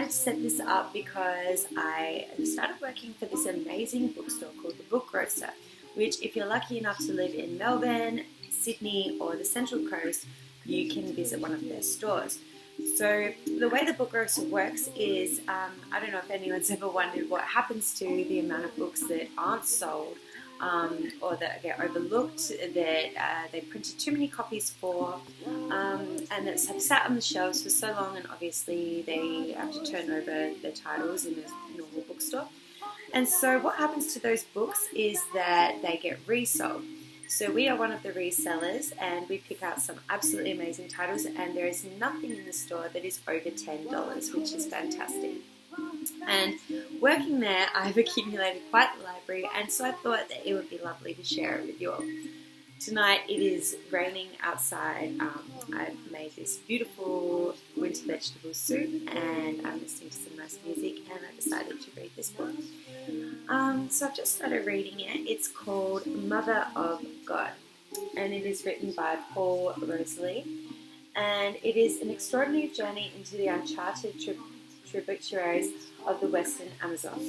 decided to set this up because I started working for this amazing bookstore called the Book Grocer, which if you're lucky enough to live in Melbourne, Sydney or the Central Coast, you can visit one of their stores. So the way the Book Grocer works is, I don't know if anyone's ever wondered what happens to the amount of books that aren't sold or that get overlooked, that they printed too many copies for, and that have sat on the shelves for so long, and obviously they have to turn over their titles in a normal bookstore. And so what happens to those books is that they get resold. So we are one of the resellers, and we pick out some absolutely amazing titles, and there is nothing in the store that is over $10, which is fantastic. And working there, I've accumulated quite the library, and so I thought that it would be lovely to share it with you all. Tonight it is raining outside. I've made this beautiful winter vegetable soup, and I'm listening to some nice music, and I decided to read this book. So I've just started reading it. It's called Mother of God, and it is written by Rosolie, and it is an extraordinary journey into the uncharted tributaries of the Western Amazon.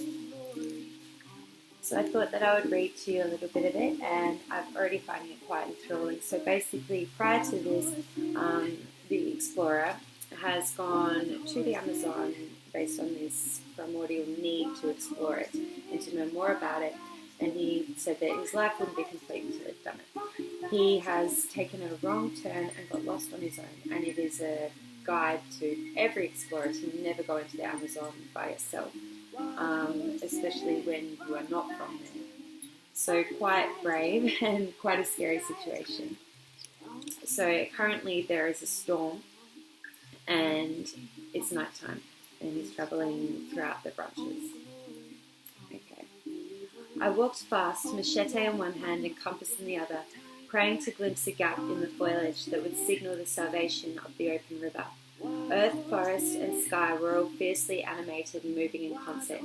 So I thought that I would read to you a little bit of it, and I'm already finding it quite enthralling. So basically, prior to this, the explorer has gone to the Amazon based on this primordial need to explore it and to know more about it. And he said that his life wouldn't be complete until he'd done it. He has taken a wrong turn and got lost on his own, and it is a guide to every explorer to never go into the Amazon by yourself, especially when you are not from there. So quite brave and quite a scary situation. So currently there is a storm, and it's nighttime, and he's travelling throughout the branches. Okay. I walked fast, machete in one hand and compass in the other, praying to glimpse a gap in the foliage that would signal the salvation of the open river. Earth, forest, and sky were all fiercely animated and moving in concert.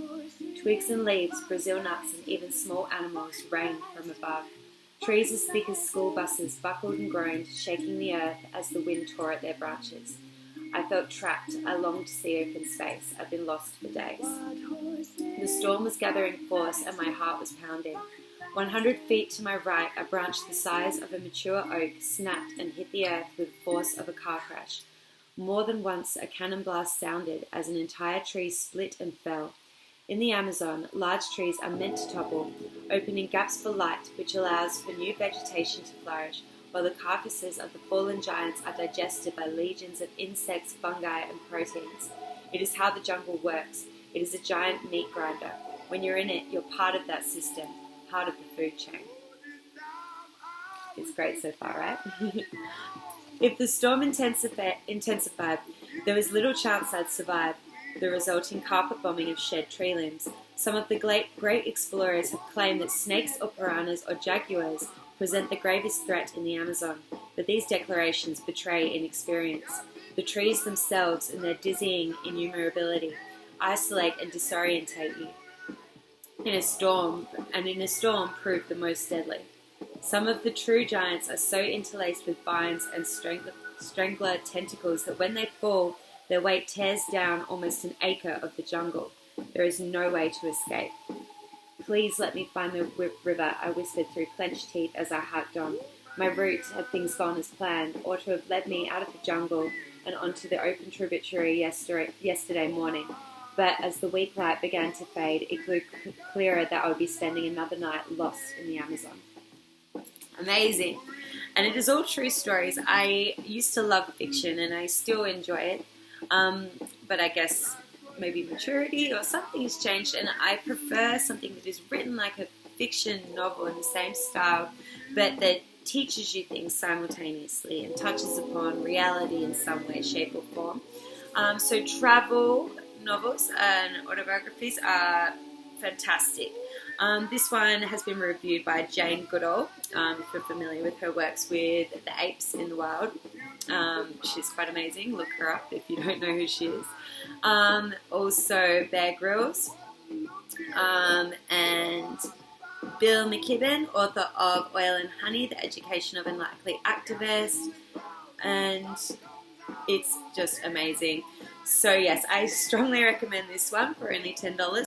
Twigs and leaves, Brazil nuts, and even small animals rained from above. Trees as thick as school buses buckled and groaned, shaking the earth as the wind tore at their branches. I felt trapped. I longed to see open space. I'd been lost for days. The storm was gathering force, and my heart was pounding. 100 feet to my right, a branch the size of a mature oak snapped and hit the earth with the force of a car crash. More than once, a cannon blast sounded as an entire tree split and fell. In the Amazon, large trees are meant to topple, opening gaps for light, which allows for new vegetation to flourish, while the carcasses of the fallen giants are digested by legions of insects, fungi, and proteins. It is how the jungle works. It is a giant meat grinder. When you're in it, you're part of that system, part of the food chain. It's great so far, right? If the storm intensified, there was little chance I'd survive. The resulting carpet bombing of shed tree limbs. Some of the great explorers have claimed that snakes or piranhas or jaguars present the gravest threat in the Amazon, but these declarations betray inexperience. The trees themselves, in their dizzying innumerability, isolate and disorientate you. In a storm, prove the most deadly. Some of the true giants are so interlaced with vines and strangler tentacles that when they fall, their weight tears down almost an acre of the jungle. There is no way to escape. Please let me find the river, I whispered through clenched teeth as I hiked on. My route, had things gone as planned, ought to have led me out of the jungle and onto the open tributary yesterday morning. But as the weak light began to fade, it grew clearer that I would be spending another night lost in the Amazon. Amazing. And it is all true stories. I used to love fiction, and I still enjoy it. But I guess maybe maturity or something has changed, and I prefer something that is written like a fiction novel in the same style, but that teaches you things simultaneously and touches upon reality in some way, shape, or form. So travel novels and autobiographies are fantastic. This one has been reviewed by Jane Goodall, if you're familiar with her works with the apes in the wild. She's quite amazing. Look her up if you don't know who she is. Also Bear Grylls, and Bill McKibben, author of Oil and Honey, The Education of Unlikely Activists, and it's just amazing. So yes, I strongly recommend this one for only $10.